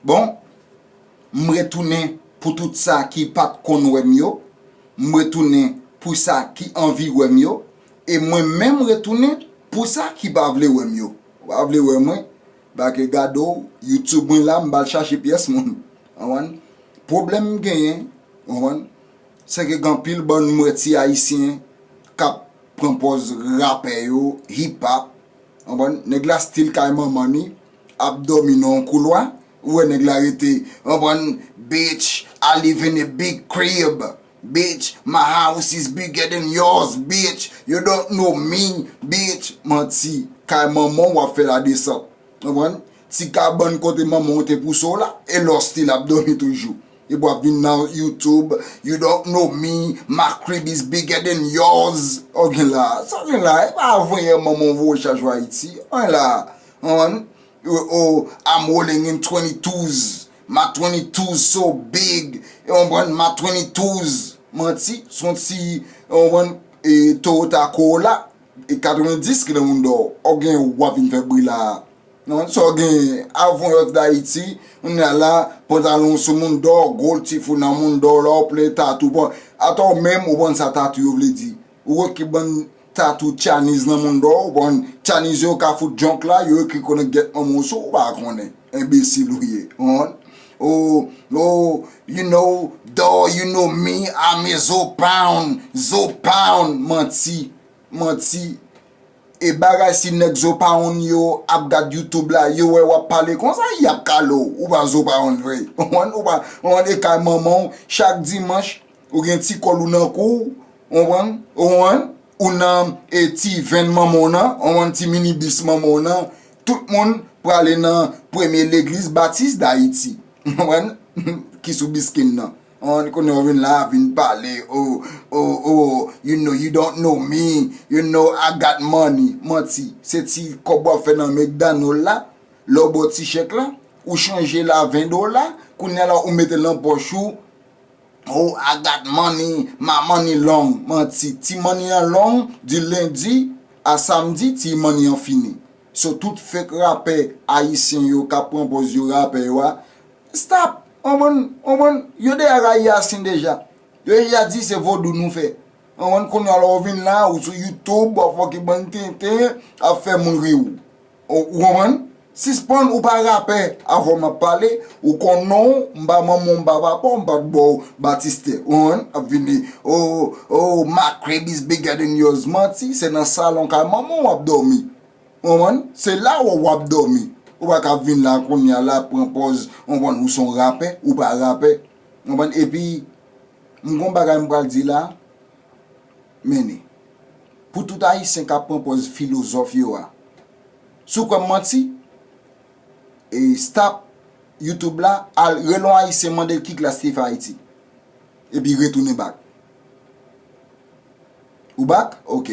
Bon, me retourner pour tout ça qui pas kon wèm yo, me retourner pour ça qui envie wèm yo, et moi-même retourner pour ça qui pas vle wèm yo. Pas vle wèm moi, bah que gado YouTube moi là m'bal chercher pièce moun. Problème gagné, c'est que grand pile bon moitié haïtien cap propose rapper yo, hip hop, nèg la style carrément money, abdominant couloir, ou nèg la rete, bitch, I live in a big crib. Bitch, my house is bigger than yours, bitch. You don't know me, bitch. Menti, carrément maman va faire la descente. Si ka bon côté maman te pour ça là, et leur style abdominant toujours. You have been now YouTube, you don't know me, my crib is bigger than yours. Ok là, ça vient là, pas envoyer maman vous chercher Haïti. On là, oh, I'm rolling in 22s. My 22s so big. My 22s, menti, son si, Toyota Corolla, et 90 ki nan moun do, ou gen wap vin febri la. Non, so gen avon yot d'Haïti, on a là pantalon sou moun do, gold tifou nan moun do, là ou ple tatou bon. Attends même ou bon sa tatou yo vle di. Ou ki bon tatou Chinese nan moun do, ou bon Chinese yo ka fout junk la, yo ki konen get maman so, ou ba konen. Imbécile ou ye. Oh, you know, though you know me, I'm a Zopound, menti. Et bagay si nek Zopound yo ap gad YouTube la, yo wap pale kon sa yap kalo, ou ba Zopound vre. On e kay maman, chaque dimanche, ou gen ti kolou nan kou, ou nan ti ven maman nan, on ti minibus maman nan, tout moun prale nan premier l'église baptiste d'Haïti. Qui sou biskin nan. On connaît vin là vin parler you know you don't know me, you know I got money. Menti, c'est ti kobo fait dans McDonald's là, lo bo ti chèque là, ou changer la $20, kounya là ou mette l'en poche ou I got money, my money long. Menti, ti money en long du lundi à samedi, ti money en fini. So tout fake rapper haïtien yo ka propose yo rapper wa. Stop! Yo de Haitian déjà. Yo a dit c'est vaudou nous fait. On connaît alors vin là ou sur YouTube ou faut que bon tintin a fait mon riou. Si spon ou pas rapper avant m'a parler ou qu'on non m'ba maman m'ba papa m'ba bo Baptiste. A vini my crib is bigger than yours. Menti, c'est dans salon ka maman ou abdomi. C'est là où abdomi. Ou pas ka vin là qu'on y a là propose ou son rappel ou pas rappel. Et puis m'gon bagay m'pral di là meni pour tout haïtien qui propose philosophie wa sou comme menti et stop YouTube là al relon haïtien mandel ki classe Haïti et puis retourner back ou back OK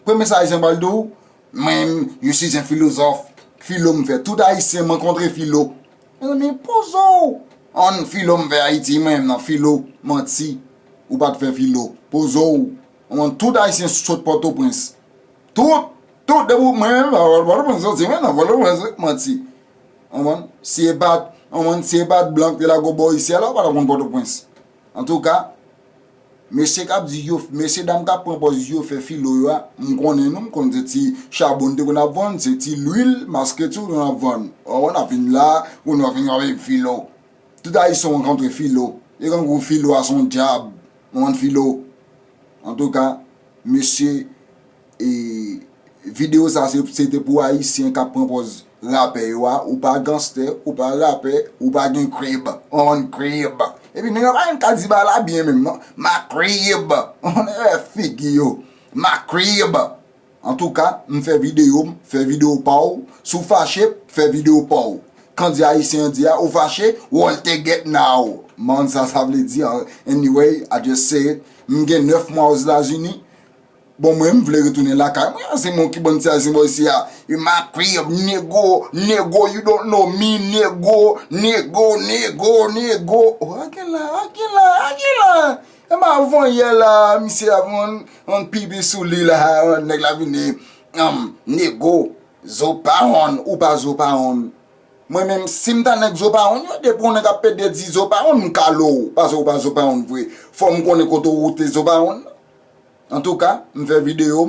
premier message baldo même je suis un philosophe. Philo me fait tout haïtien rencontrer philo. Mais poso on philo me fait Haïti même non philo menti ou pas faire philo. Poso on tout haïtien saute Port-au-Prince. Tout de vous même Port-au-Prince même menti. C'est bat blanc de la gobo ici là pas dans Port-au-Prince. En tout cas monsieur k'ap di yo, monsieur dame k'ap propose yo fait filo yo, m'konnen nous m'konn ti charbon de qu'on a vendre, c'est ti l'huile masque tout on a vendre. On a vinn là, on a vinn avec filo. Tout a ils sont rencontre filo. Et quand vous filo à son diable, on filo. En tout cas, monsieur et vidéo ça c'était pour haïtien k'ap propose rapper ou pas gangster ou pas rapper ou pas gen crib, on crib. Et puis, nous avons un casiba là bien même, non? Ma crib. On est figu yo. Ma crib. En tout cas, on fait vidéo pau. Sous fâché, fait vidéo pau. Quand dit haïtien dit, ou fâché, what they get now. Man, ça veut dire, anyway, I just say it. M'gen 9 mois aux États-Unis. Bon, moi, je voulais retourner là, car c'est mon qui bon c'est moi ici. Ma crib, nego, you don't know me, nego. Oh, akela. Et ma avant hier là, monsieur avant, on pipi sous l'île là, on nèg la vini, nego, Zopound ou pas Zopound. Moi-même, si m'ta nek zo pa on, yo de pou nek a pèt de 10 zo pa on, m'kalo, parce ou pas zo pa on vrai. Faut m'konne koto route zo pa on. En tout cas, m'fè vidéo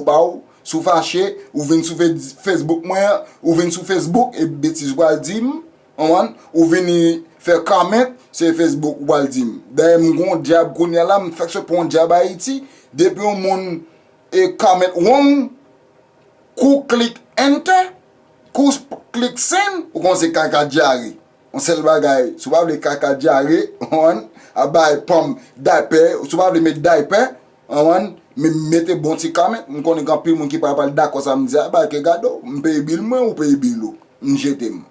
pa ou, sou fâché, ou vin sou Facebook moi, ou vin sou Facebook et bêtise wal dim, ou vin faire comment, c'est Facebook wal dim. D'ailleurs, m'gon diable konya la, m'fè se pon diable Haïti, depuis on moun et comment wong, kou click enter, kou click send, ou kon se kaka diarrhée. On sel bagay, sou pa vle kaka diarrhée, abay pom diaper, sou pa vle met diaper, me mette bon ti comment, m'konne grand pile moun ki pa pal d'accord ça me dit, abay ke gado, m'paye bil moi ou paye bil ou, m'jete m.